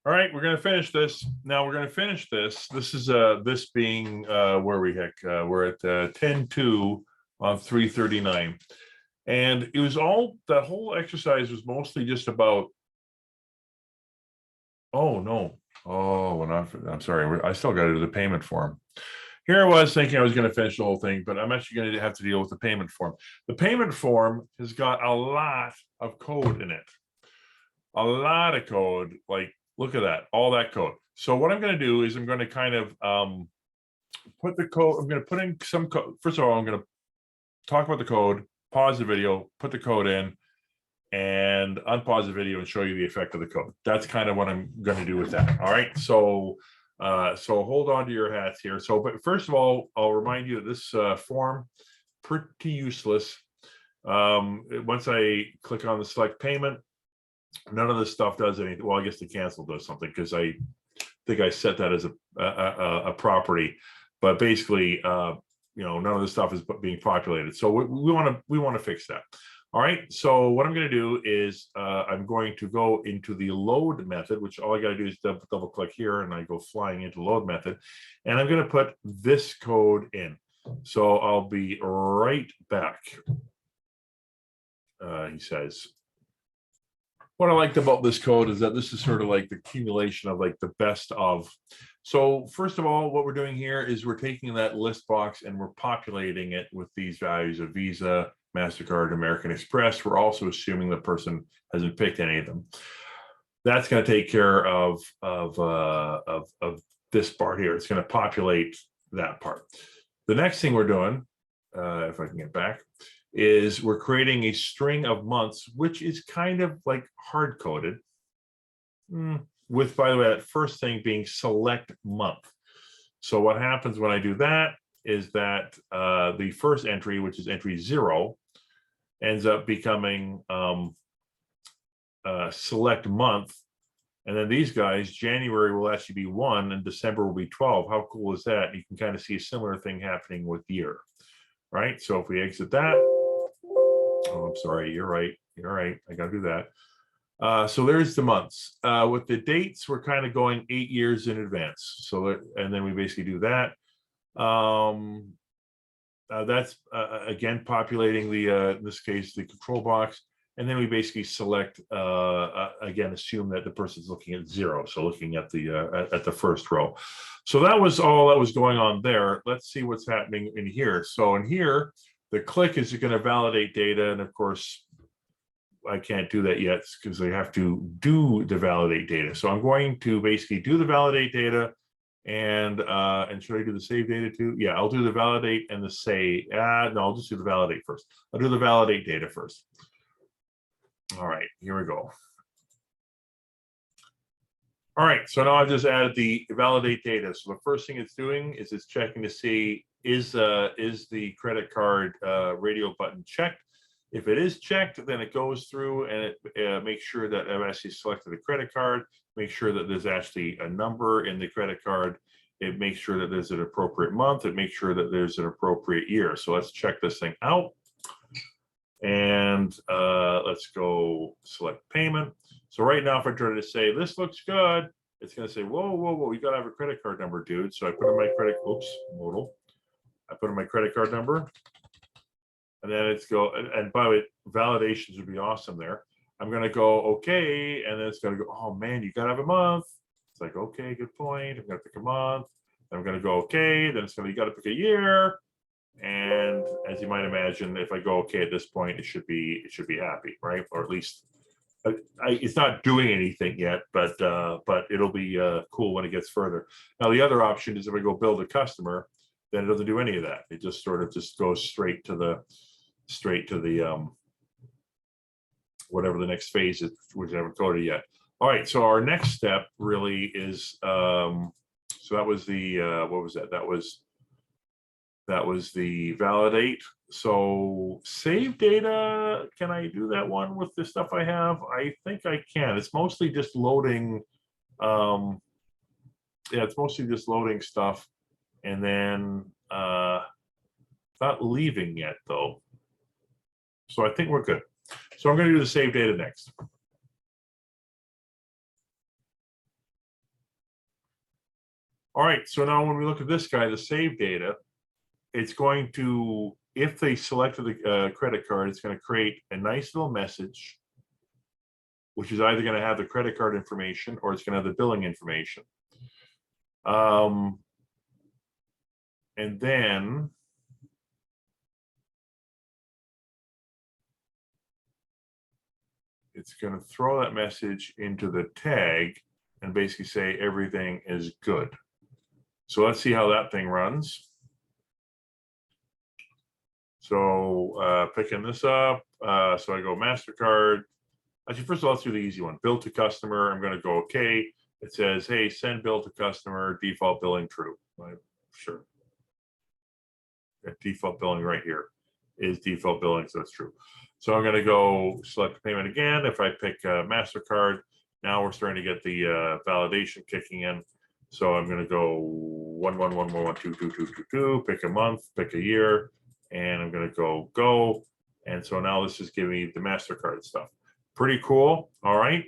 All right, we're going to finish this. Now we're going to finish this. This is this being where we heck we're at 10-2 on 339. And it was all that whole exercise was mostly just about, oh no. Oh, I'm sorry. I still got to do the payment form. Here I was thinking I was going to finish the whole thing, but I'm actually going to have to deal with the payment form. The payment form has got a lot of code in it. A lot of code, like look at that, all that code. So what I'm going to do is I'm going to kind of put the code, I'm going to put in some code. First of all, I'm going to talk about the code, pause the video, put the code in, and unpause the video and show you the effect of the code. That's kind of what I'm going to do with that. All right. So so hold on to your hats here. So, but first of all, I'll remind you that this form, pretty useless. Once I click on the select payment, none of this stuff does anything. Well, I guess the cancel does something because I think I set that as a property, but basically, you know, none of this stuff is being populated. So we want to fix that. All right. So what I'm going to do is I'm going to go into the load method, which all I got to do is double click here, and I go flying into load method, and I'm going to put this code in. So I'll be right back. He says. What I liked about this code is that this is sort of like the accumulation of like the best of. So first of all, what we're doing here is we're taking that list box and we're populating it with these values of Visa, MasterCard, American Express. We're also assuming the person hasn't picked any of them. That's going to take care of this part here. It's going to populate that part. The next thing we're doing, if I can get back, is we're creating a string of months, which is kind of like hard-coded, with, by the way, that first thing being select month. So what happens when I do that is that the first entry, which is entry 0, ends up becoming select month. And then these guys, January will actually be 1 and December will be 12. How cool is that? You can kind of see a similar thing happening with year, right? So if we exit that, oh, I'm sorry, you're right. You're right. I got to do that. So there's the months. With the dates, we're kind of going 8 years in advance. So, and then we basically do that. That's, again, populating the, in this case, the control box. And then we basically select, again, assume that the person's looking at 0. So looking at the first row. So that was all that was going on there. Let's see what's happening in here. So in here, the click is going to validate data. And of course, I can't do that yet because I have to do the validate data. So I'm going to basically do the validate data. And should I do the save data too? Yeah, I'll do the validate and the say. No, I'll just do the validate first. I'll do the validate data first. All right, here we go. All right, so now I've just added the validate data. So the first thing it's doing is it's checking to see is the credit card radio button checked. If it is checked, then it goes through and it makes sure that I've actually selected a credit card, make sure that there's actually a number in the credit card. It makes sure that there's an appropriate month. It makes sure that there's an appropriate year. So let's check this thing out. And let's go select payment. So right now, if I try to say, this looks good, it's going to say, whoa, whoa, whoa, you got to have a credit card number, dude. So I put in my credit, oops, modal. I put in my credit card number. And then it's go, and by the way, validations would be awesome there. I'm going to go, okay. And then it's going to go, oh man, you got to have a month. It's like, okay, good point. I'm going to pick a month. Then I'm going to go, okay. Then it's going to, you got to pick a year. And as you might imagine, if I go okay at this point, it should be happy, right? Or at least it's not doing anything yet, but it'll be cool when it gets further. Now the other option is if I go build a customer, then it doesn't do any of that. It just sort of just goes straight to the whatever the next phase is, which I haven't coded yet. All right, so our next step really is so that was the what was that? That was the validate. So save data, can I do that one with the stuff I have? I think I can. It's mostly just loading. Yeah, it's mostly just loading stuff. And then not leaving yet though. So I think we're good. So I'm going to do the save data next. All right, so now when we look at this guy, the save data, it's going to, if they selected the credit card, it's going to create a nice little message, which is either going to have the credit card information or it's going to have the billing information. And then it's going to throw that message into the tag and basically say everything is good. So let's see how that thing runs. So picking this up, so I go MasterCard. Actually, first of all, let's do the easy one. Bill to customer. I'm going to go okay. It says, hey, send bill to customer, default billing true. Right? Sure. That default billing right here is default billing, so it's true. So I'm going to go select the payment again. If I pick MasterCard, now we're starting to get the validation kicking in. So I'm going to go 111112222, pick a month, pick a year, and I'm going to go. And so now this is giving me the MasterCard stuff. Pretty cool. All right.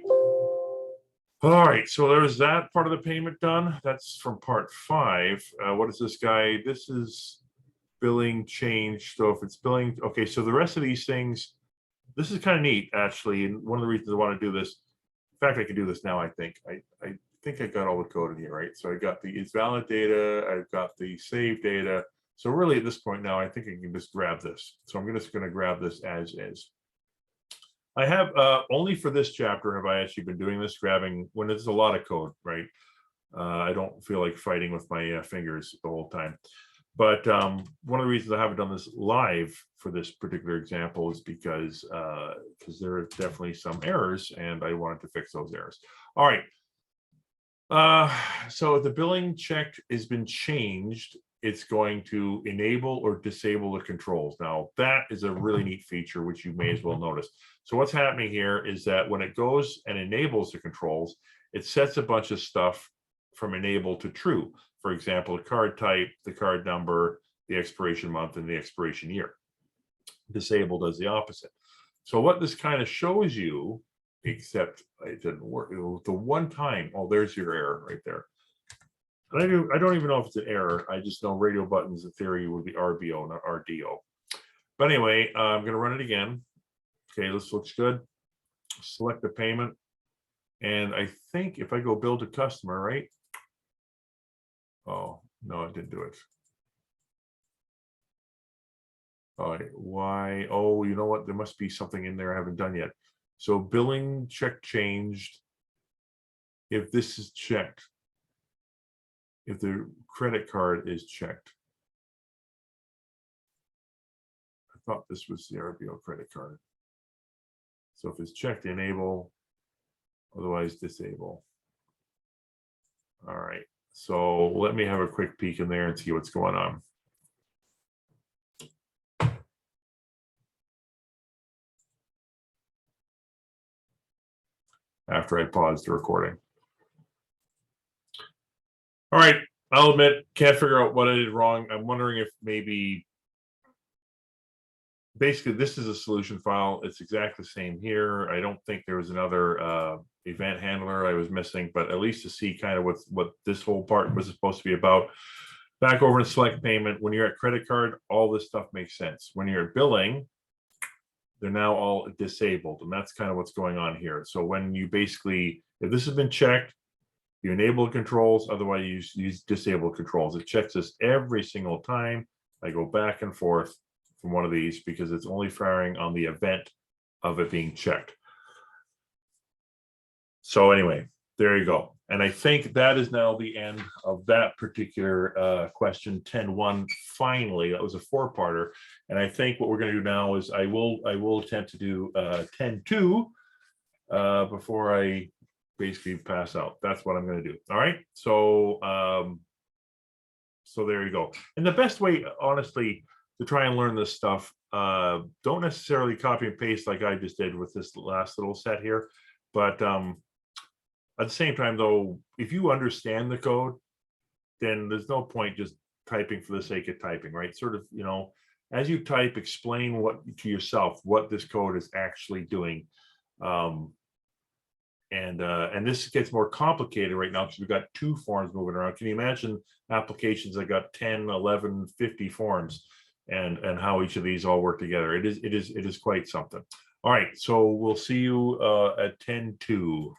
All right. So there's that part of the payment done. That's from part 5. What is this guy? This is billing change. So if it's billing, okay. So the rest of these things, this is kind of neat, actually. And one of the reasons I want to do this, in fact, I can do this now, I think. I think I got all the code in here, right? So I got the it's valid data. I've got the save data. So really at this point now, I think I can just grab this. So I'm just going to grab this as is. I have only for this chapter have I actually been doing this, grabbing when there's a lot of code, right? I don't feel like fighting with my fingers the whole time. But one of the reasons I haven't done this live for this particular example is because there are definitely some errors and I wanted to fix those errors. All right. So the billing check has been changed. It's going to enable or disable the controls. Now, that is a really neat feature, which you may as well notice. So what's happening here is that when it goes and enables the controls, it sets a bunch of stuff from enable to true. For example, the card type, the card number, the expiration month, and the expiration year. Disable does the opposite. So what this kind of shows you, except it didn't work, the one time, oh, there's your error right there. I don't even know if it's an error. I just know radio buttons in theory would be RBO, not RDO. But anyway, I'm going to run it again. Okay, this looks good. Select the payment. And I think if I go bill to customer, right? Oh, no, it didn't do it. All right, why? Oh, you know what? There must be something in there I haven't done yet. So billing check changed. If this is checked, if the credit card is checked. I thought this was the RBO credit card. So if it's checked, enable, otherwise disable. All right, so let me have a quick peek in there and see what's going on. After I pause the recording. All right, I'll admit, can't figure out what I did wrong. I'm wondering if maybe, basically this is a solution file. It's exactly the same here. I don't think there was another event handler I was missing, but at least to see kind of what this whole part was supposed to be about. Back over to select payment. When you're at credit card, all this stuff makes sense. When you're at billing, they're now all disabled, and that's kind of what's going on here. So when you basically, if this has been checked, you enable controls, otherwise you disable controls. It checks this every single time. I go back and forth from one of these because it's only firing on the event of it being checked. So anyway, there you go. And I think that is now the end of that particular question 10.1. Finally, that was a 4-parter. And I think what we're going to do now is I will attempt to do 10.2 before I basically pass out. That's what I'm going to do. All right. So so there you go. And the best way, honestly, to try and learn this stuff, don't necessarily copy and paste like I just did with this last little set here, but at the same time, though, if you understand the code, then there's no point just typing for the sake of typing, right? Sort of, you know, as you type, explain what to yourself what this code is actually doing. And this gets more complicated right now because we've got 2 forms moving around. Can you imagine applications that got 10, 11, 50 forms, and how each of these all work together? It is quite something. All right, so we'll see you at 10:02.